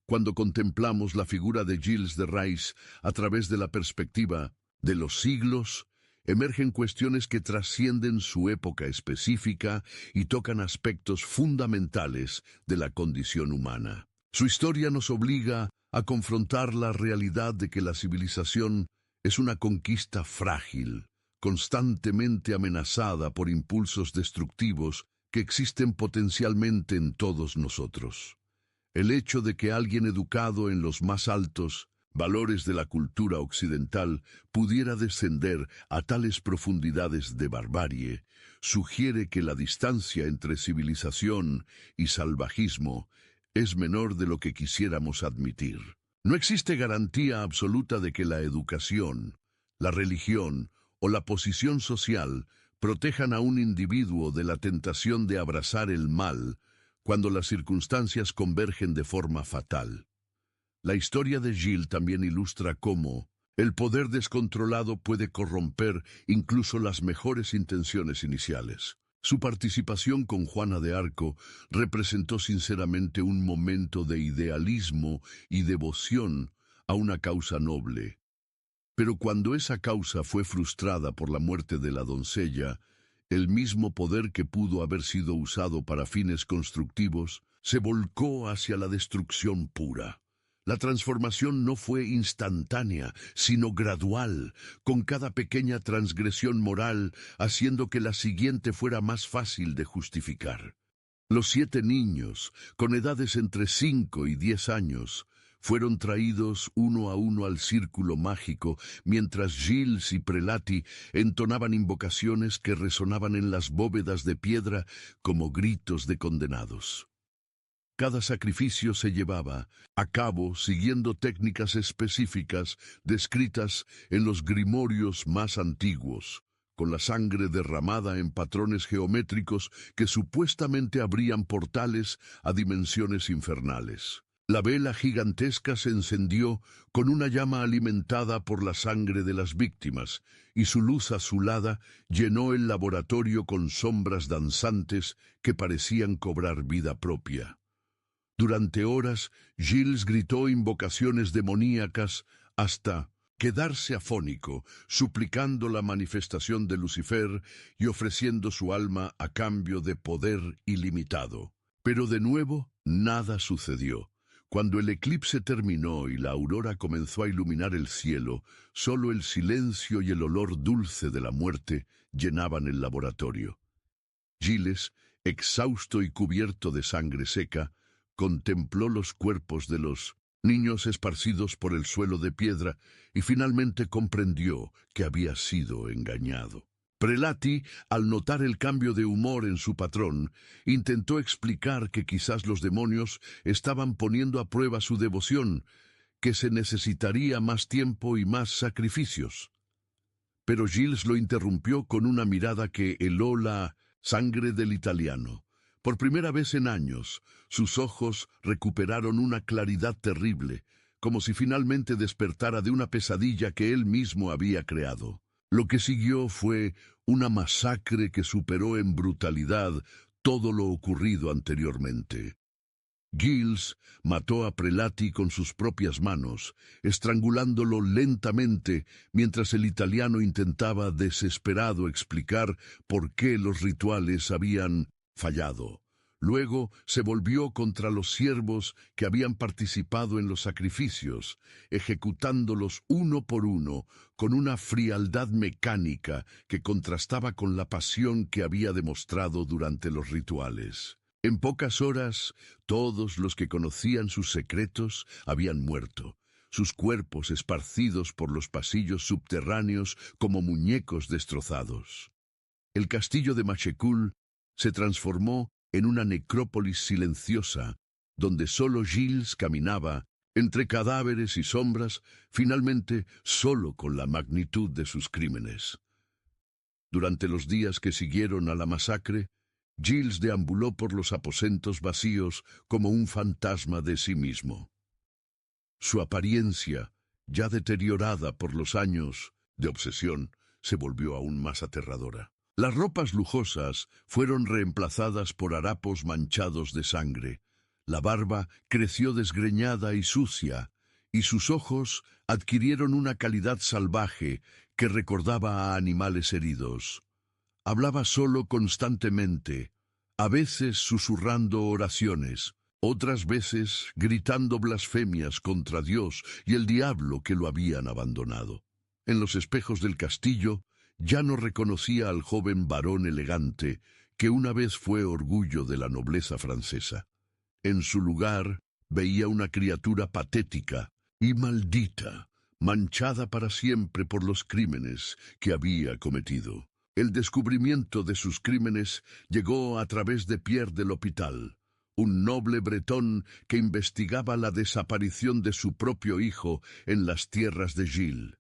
Cuando contemplamos la figura de Giles de Rys a través de la perspectiva de los siglos, emergen cuestiones que trascienden su época específica y tocan aspectos fundamentales de la condición humana. Su historia nos obliga a confrontar la realidad de que la civilización es una conquista frágil, constantemente amenazada por impulsos destructivos que existen potencialmente en todos nosotros. El hecho de que alguien educado en los más altos valores de la cultura occidental pudiera descender a tales profundidades de barbarie sugiere que la distancia entre civilización y salvajismo es menor de lo que quisiéramos admitir. No existe garantía absoluta de que la educación, la religión o la posición social protejan a un individuo de la tentación de abrazar el mal cuando las circunstancias convergen de forma fatal. La historia de Giles también ilustra cómo el poder descontrolado puede corromper incluso las mejores intenciones iniciales. Su participación con Juana de Arco representó sinceramente un momento de idealismo y devoción a una causa noble. Pero cuando esa causa fue frustrada por la muerte de la doncella, el mismo poder que pudo haber sido usado para fines constructivos se volcó hacia la destrucción pura. La transformación no fue instantánea, sino gradual, con cada pequeña transgresión moral haciendo que la siguiente fuera más fácil de justificar. Los 7 niños, con edades entre 5 y 10 años, fueron traídos uno a uno al círculo mágico, mientras Giles y Prelati entonaban invocaciones que resonaban en las bóvedas de piedra como gritos de condenados. Cada sacrificio se llevaba a cabo siguiendo técnicas específicas descritas en los grimorios más antiguos, con la sangre derramada en patrones geométricos que supuestamente abrían portales a dimensiones infernales. La vela gigantesca se encendió con una llama alimentada por la sangre de las víctimas, y su luz azulada llenó el laboratorio con sombras danzantes que parecían cobrar vida propia. Durante horas, Giles gritó invocaciones demoníacas hasta quedarse afónico, suplicando la manifestación de Lucifer y ofreciendo su alma a cambio de poder ilimitado. Pero de nuevo, nada sucedió. Cuando el eclipse terminó y la aurora comenzó a iluminar el cielo, solo el silencio y el olor dulce de la muerte llenaban el laboratorio. Giles, exhausto y cubierto de sangre seca, contempló los cuerpos de los niños esparcidos por el suelo de piedra y finalmente comprendió que había sido engañado. Prelati, al notar el cambio de humor en su patrón, intentó explicar que quizás los demonios estaban poniendo a prueba su devoción, que se necesitaría más tiempo y más sacrificios. Pero Giles lo interrumpió con una mirada que heló la sangre del italiano. Por primera vez en años, sus ojos recuperaron una claridad terrible, como si finalmente despertara de una pesadilla que él mismo había creado. Lo que siguió fue una masacre que superó en brutalidad todo lo ocurrido anteriormente. Giles mató a Prelati con sus propias manos, estrangulándolo lentamente mientras el italiano intentaba desesperado explicar por qué los rituales habían fallado. Luego se volvió contra los siervos que habían participado en los sacrificios, ejecutándolos uno por uno con una frialdad mecánica que contrastaba con la pasión que había demostrado durante los rituales. En pocas horas, todos los que conocían sus secretos habían muerto, sus cuerpos esparcidos por los pasillos subterráneos como muñecos destrozados. El castillo de Machecoul se transformó en una necrópolis silenciosa, donde solo Giles caminaba, entre cadáveres y sombras, finalmente solo con la magnitud de sus crímenes. Durante los días que siguieron a la masacre, Giles deambuló por los aposentos vacíos como un fantasma de sí mismo. Su apariencia, ya deteriorada por los años de obsesión, se volvió aún más aterradora. Las ropas lujosas fueron reemplazadas por harapos manchados de sangre. La barba creció desgreñada y sucia, y sus ojos adquirieron una calidad salvaje que recordaba a animales heridos. Hablaba solo constantemente, a veces susurrando oraciones, otras veces gritando blasfemias contra Dios y el diablo que lo habían abandonado. En los espejos del castillo ya no reconocía al joven varón elegante que una vez fue orgullo de la nobleza francesa. En su lugar veía una criatura patética y maldita, manchada para siempre por los crímenes que había cometido. El descubrimiento de sus crímenes llegó a través de Pierre de l'Hôpital, un noble bretón que investigaba la desaparición de su propio hijo en las tierras de Giles.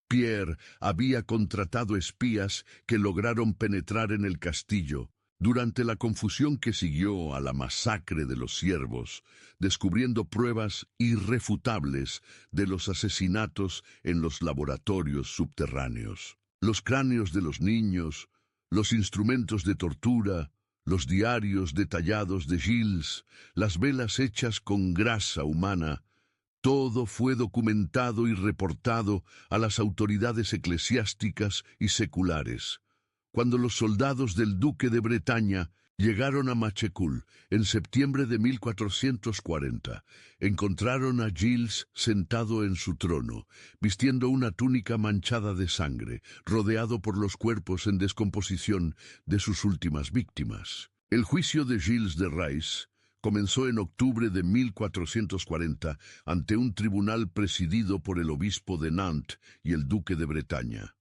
Pierre había contratado espías que lograron penetrar en el castillo durante la confusión que siguió a la masacre de los siervos, descubriendo pruebas irrefutables de los asesinatos en los laboratorios subterráneos. Los cráneos de los niños, los instrumentos de tortura, los diarios detallados de Giles, las velas hechas con grasa humana, todo fue documentado y reportado a las autoridades eclesiásticas y seculares. Cuando los soldados del duque de Bretaña llegaron a Machecoul en septiembre de 1440, encontraron a Giles sentado en su trono, vistiendo una túnica manchada de sangre, rodeado por los cuerpos en descomposición de sus últimas víctimas. El juicio de Giles de Rais comenzó en octubre de 1440 ante un tribunal presidido por el obispo de Nantes y el duque de Bretaña.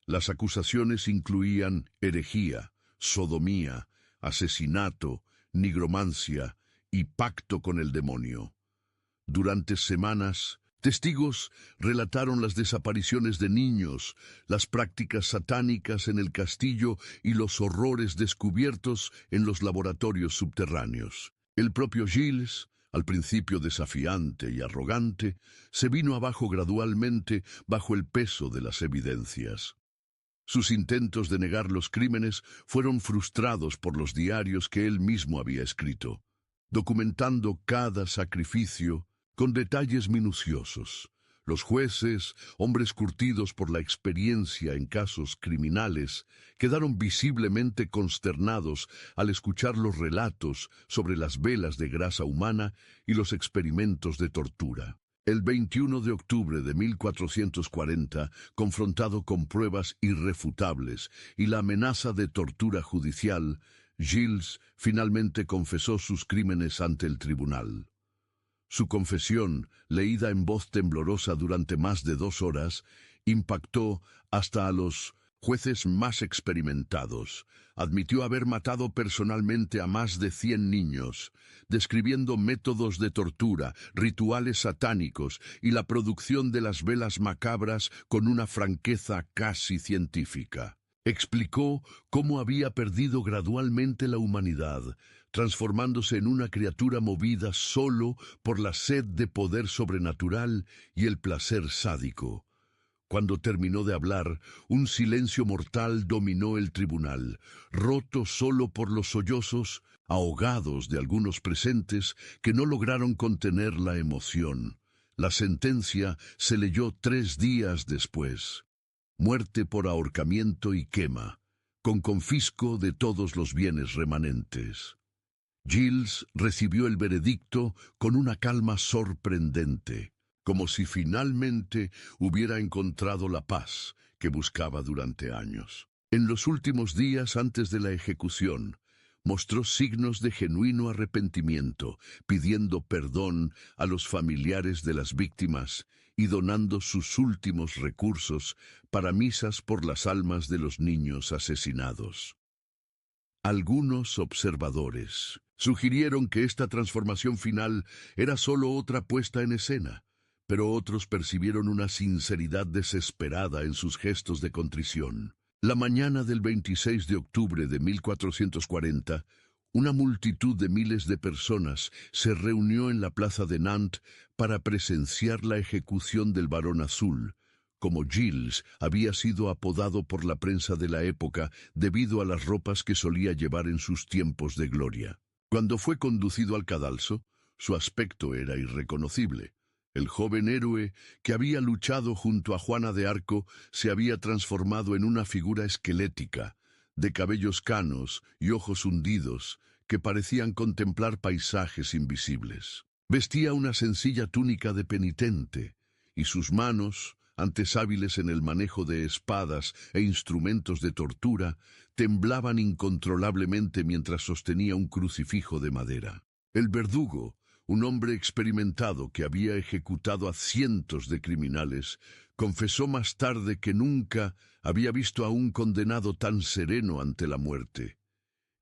Las acusaciones incluían herejía, sodomía, asesinato, nigromancia y pacto con el demonio. Durante semanas, testigos relataron las desapariciones de niños, las prácticas satánicas en el castillo y los horrores descubiertos en los laboratorios subterráneos. El propio Giles, al principio desafiante y arrogante, se vino abajo gradualmente bajo el peso de las evidencias. Sus intentos de negar los crímenes fueron frustrados por los diarios que él mismo había escrito, documentando cada sacrificio con detalles minuciosos. Los jueces, hombres curtidos por la experiencia en casos criminales, quedaron visiblemente consternados al escuchar los relatos sobre las velas de grasa humana y los experimentos de tortura. El 21 de octubre de 1440, confrontado con pruebas irrefutables y la amenaza de tortura judicial, Gilles finalmente confesó sus crímenes ante el tribunal. Su confesión, leída en voz temblorosa durante más de 2 horas, impactó hasta a los jueces más experimentados. Admitió haber matado personalmente a más de 100 niños, describiendo métodos de tortura, rituales satánicos y la producción de las velas macabras con una franqueza casi científica. Explicó cómo había perdido gradualmente la humanidad, transformándose en una criatura movida solo por la sed de poder sobrenatural y el placer sádico. Cuando terminó de hablar, un silencio mortal dominó el tribunal, roto solo por los sollozos ahogados de algunos presentes que no lograron contener la emoción. La sentencia se leyó 3 días después. Muerte por ahorcamiento y quema, con confisco de todos los bienes remanentes. Gilles recibió el veredicto con una calma sorprendente, como si finalmente hubiera encontrado la paz que buscaba durante años. En los últimos días antes de la ejecución, mostró signos de genuino arrepentimiento, pidiendo perdón a los familiares de las víctimas y donando sus últimos recursos para misas por las almas de los niños asesinados. Algunos observadores sugirieron que esta transformación final era solo otra puesta en escena, pero otros percibieron una sinceridad desesperada en sus gestos de contrición. La mañana del 26 de octubre de 1440, una multitud de miles de personas se reunió en la plaza de Nantes para presenciar la ejecución del Barón Azul, como Gilles había sido apodado por la prensa de la época debido a las ropas que solía llevar en sus tiempos de gloria. Cuando fue conducido al cadalso, su aspecto era irreconocible. El joven héroe que había luchado junto a Juana de Arco se había transformado en una figura esquelética, de cabellos canos y ojos hundidos, que parecían contemplar paisajes invisibles. Vestía una sencilla túnica de penitente, y sus manos, antes hábiles en el manejo de espadas e instrumentos de tortura, temblaban incontrolablemente mientras sostenía un crucifijo de madera. El verdugo, un hombre experimentado que había ejecutado a cientos de criminales, confesó más tarde que nunca había visto a un condenado tan sereno ante la muerte.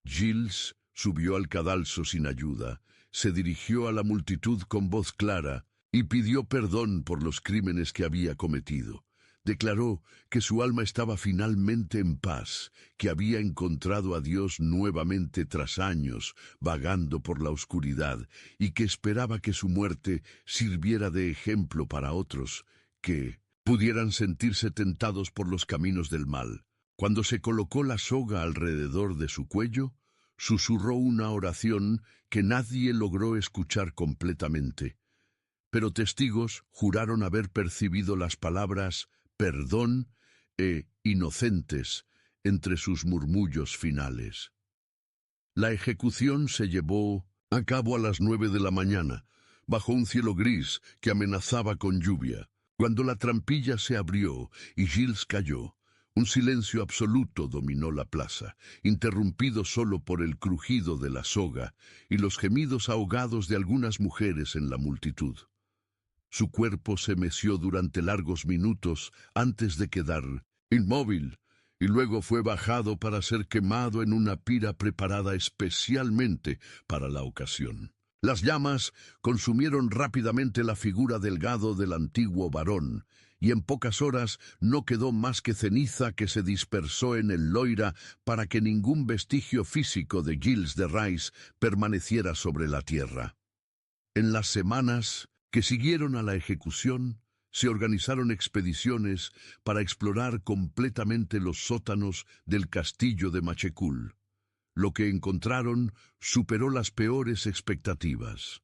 Gilles subió al cadalso sin ayuda, se dirigió a la multitud con voz clara y pidió perdón por los crímenes que había cometido. Declaró que su alma estaba finalmente en paz, que había encontrado a Dios nuevamente tras años vagando por la oscuridad y que esperaba que su muerte sirviera de ejemplo para otros que pudieran sentirse tentados por los caminos del mal. Cuando se colocó la soga alrededor de su cuello, susurró una oración que nadie logró escuchar completamente, pero testigos juraron haber percibido las palabras perdón e inocentes entre sus murmullos finales. La ejecución se llevó a cabo a las 9 de la mañana, bajo un cielo gris que amenazaba con lluvia. Cuando la trampilla se abrió y Gilles cayó, un silencio absoluto dominó la plaza, interrumpido solo por el crujido de la soga y los gemidos ahogados de algunas mujeres en la multitud. Su cuerpo se meció durante largos minutos antes de quedar inmóvil, y luego fue bajado para ser quemado en una pira preparada especialmente para la ocasión. Las llamas consumieron rápidamente la figura delgado del antiguo varón, y en pocas horas no quedó más que ceniza que se dispersó en el Loira para que ningún vestigio físico de Gilles de Rais permaneciera sobre la tierra. En las semanas que siguieron a la ejecución, se organizaron expediciones para explorar completamente los sótanos del castillo de Machecoul. Lo que encontraron superó las peores expectativas.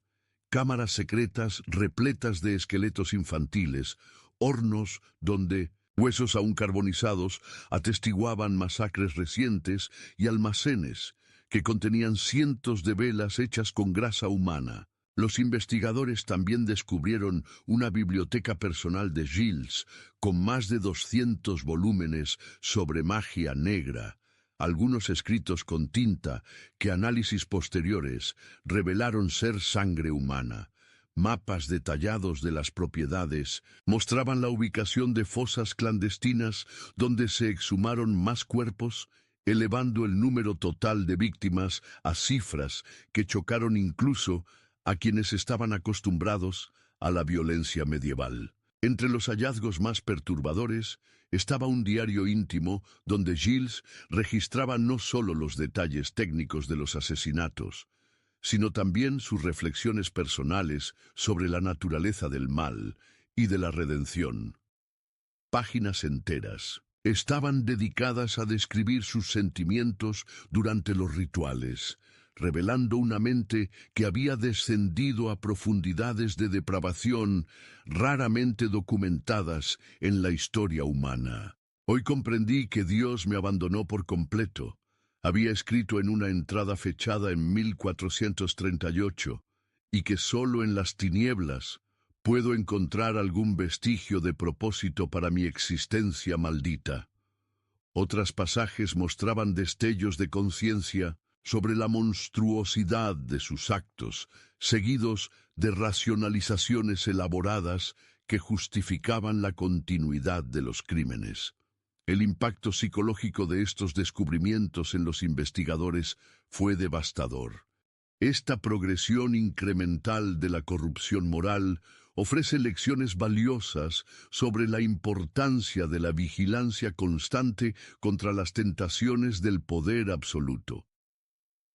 Cámaras secretas repletas de esqueletos infantiles, hornos donde huesos aún carbonizados atestiguaban masacres recientes y almacenes que contenían cientos de velas hechas con grasa humana. Los investigadores también descubrieron una biblioteca personal de Gilles con más de 200 volúmenes sobre magia negra, algunos escritos con tinta que análisis posteriores revelaron ser sangre humana. Mapas detallados de las propiedades mostraban la ubicación de fosas clandestinas donde se exhumaron más cuerpos, elevando el número total de víctimas a cifras que chocaron incluso a quienes estaban acostumbrados a la violencia medieval. Entre los hallazgos más perturbadores estaba un diario íntimo donde Gilles registraba no solo los detalles técnicos de los asesinatos, sino también sus reflexiones personales sobre la naturaleza del mal y de la redención. Páginas enteras estaban dedicadas a describir sus sentimientos durante los rituales, revelando una mente que había descendido a profundidades de depravación raramente documentadas en la historia humana. Hoy comprendí que Dios me abandonó por completo. Había escrito en una entrada fechada en 1438, y que solo en las tinieblas puedo encontrar algún vestigio de propósito para mi existencia maldita. Otros pasajes mostraban destellos de conciencia sobre la monstruosidad de sus actos, seguidos de racionalizaciones elaboradas que justificaban la continuidad de los crímenes. El impacto psicológico de estos descubrimientos en los investigadores fue devastador. Esta progresión incremental de la corrupción moral ofrece lecciones valiosas sobre la importancia de la vigilancia constante contra las tentaciones del poder absoluto.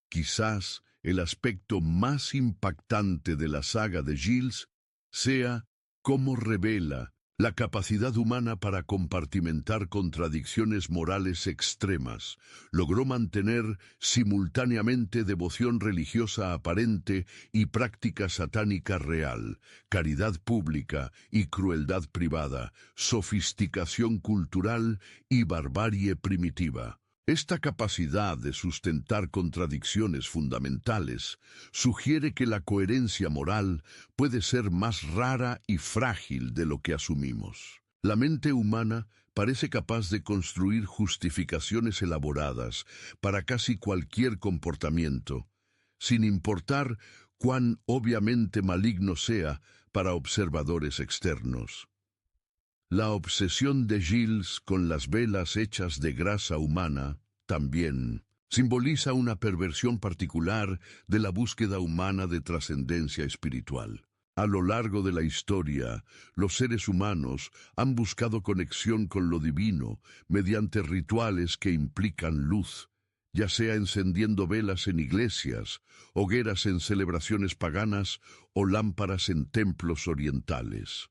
Quizás el aspecto más impactante de la saga de Gilles sea cómo revela la capacidad humana para compartimentar contradicciones morales extremas. Logró mantener simultáneamente devoción religiosa aparente y práctica satánica real, caridad pública y crueldad privada, sofisticación cultural y barbarie primitiva. Esta capacidad de sustentar contradicciones fundamentales sugiere que la coherencia moral puede ser más rara y frágil de lo que asumimos. La mente humana parece capaz de construir justificaciones elaboradas para casi cualquier comportamiento, sin importar cuán obviamente maligno sea para observadores externos. La obsesión de Gilles con las velas hechas de grasa humana también simboliza una perversión particular de la búsqueda humana de trascendencia espiritual. A lo largo de la historia, los seres humanos han buscado conexión con lo divino mediante rituales que implican luz, ya sea encendiendo velas en iglesias, hogueras en celebraciones paganas o lámparas en templos orientales.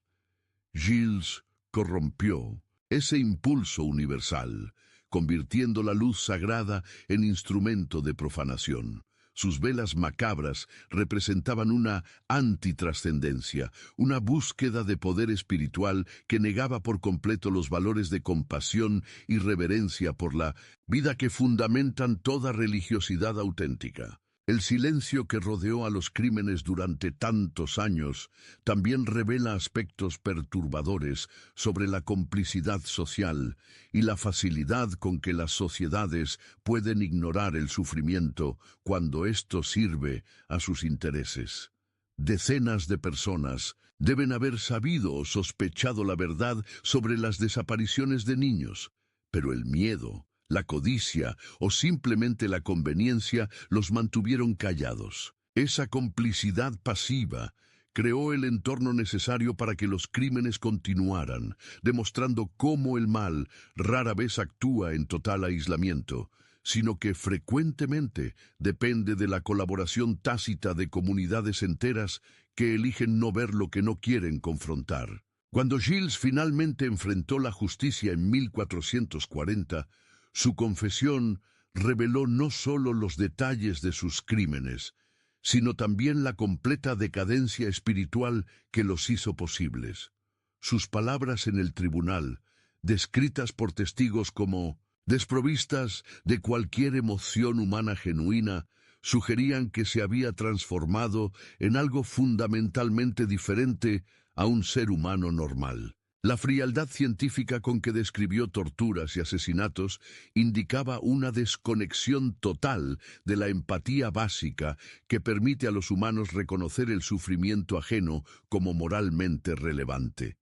Gilles corrompió ese impulso universal, convirtiendo la luz sagrada en instrumento de profanación. Sus velas macabras representaban una antitrascendencia, una búsqueda de poder espiritual que negaba por completo los valores de compasión y reverencia por la vida que fundamentan toda religiosidad auténtica. El silencio que rodeó a los crímenes durante tantos años también revela aspectos perturbadores sobre la complicidad social y la facilidad con que las sociedades pueden ignorar el sufrimiento cuando esto sirve a sus intereses. Decenas de personas deben haber sabido o sospechado la verdad sobre las desapariciones de niños, pero el miedo, la codicia o simplemente la conveniencia los mantuvieron callados. Esa complicidad pasiva creó el entorno necesario para que los crímenes continuaran, demostrando cómo el mal rara vez actúa en total aislamiento, sino que frecuentemente depende de la colaboración tácita de comunidades enteras que eligen no ver lo que no quieren confrontar. Cuando Gilles finalmente enfrentó la justicia en 1440, su confesión reveló no solo los detalles de sus crímenes, sino también la completa decadencia espiritual que los hizo posibles. Sus palabras en el tribunal, descritas por testigos como desprovistas de cualquier emoción humana genuina, sugerían que se había transformado en algo fundamentalmente diferente a un ser humano normal. La frialdad científica con que describió torturas y asesinatos indicaba una desconexión total de la empatía básica que permite a los humanos reconocer el sufrimiento ajeno como moralmente relevante.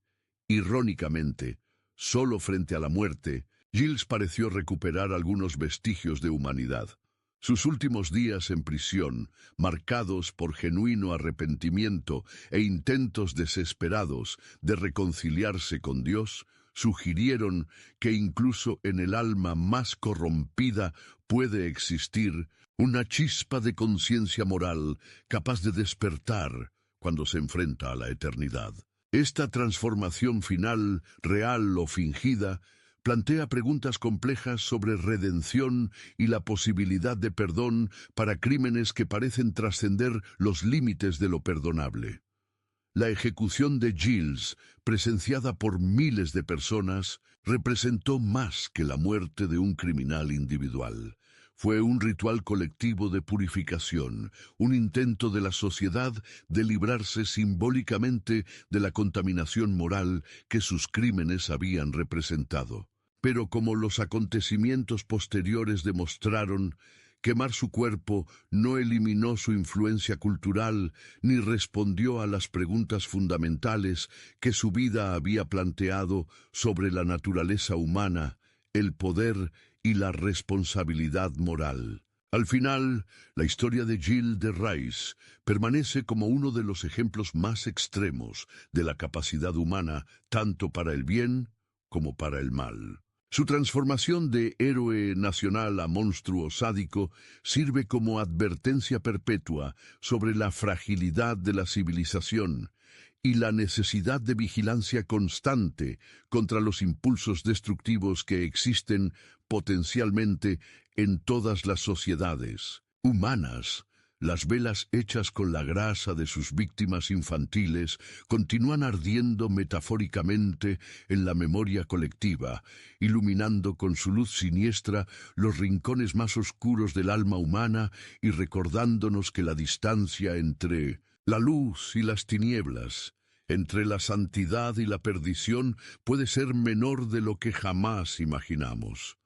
Irónicamente, solo frente a la muerte, Giles pareció recuperar algunos vestigios de humanidad. Sus últimos días en prisión, marcados por genuino arrepentimiento e intentos desesperados de reconciliarse con Dios, sugirieron que incluso en el alma más corrompida puede existir una chispa de conciencia moral capaz de despertar cuando se enfrenta a la eternidad. Esta transformación final, real o fingida, plantea preguntas complejas sobre redención y la posibilidad de perdón para crímenes que parecen trascender los límites de lo perdonable. La ejecución de Giles, presenciada por miles de personas, representó más que la muerte de un criminal individual. Fue un ritual colectivo de purificación, un intento de la sociedad de librarse simbólicamente de la contaminación moral que sus crímenes habían representado. Pero como los acontecimientos posteriores demostraron, quemar su cuerpo no eliminó su influencia cultural ni respondió a las preguntas fundamentales que su vida había planteado sobre la naturaleza humana, el poder y la responsabilidad moral. Al final, la historia de Gilles de Rais permanece como uno de los ejemplos más extremos de la capacidad humana, tanto para el bien como para el mal. Su transformación de héroe nacional a monstruo sádico sirve como advertencia perpetua sobre la fragilidad de la civilización y la necesidad de vigilancia constante contra los impulsos destructivos que existen potencialmente en todas las sociedades humanas. Las velas hechas con la grasa de sus víctimas infantiles continúan ardiendo metafóricamente en la memoria colectiva, iluminando con su luz siniestra los rincones más oscuros del alma humana y recordándonos que la distancia entre la luz y las tinieblas, entre la santidad y la perdición, puede ser menor de lo que jamás imaginamos.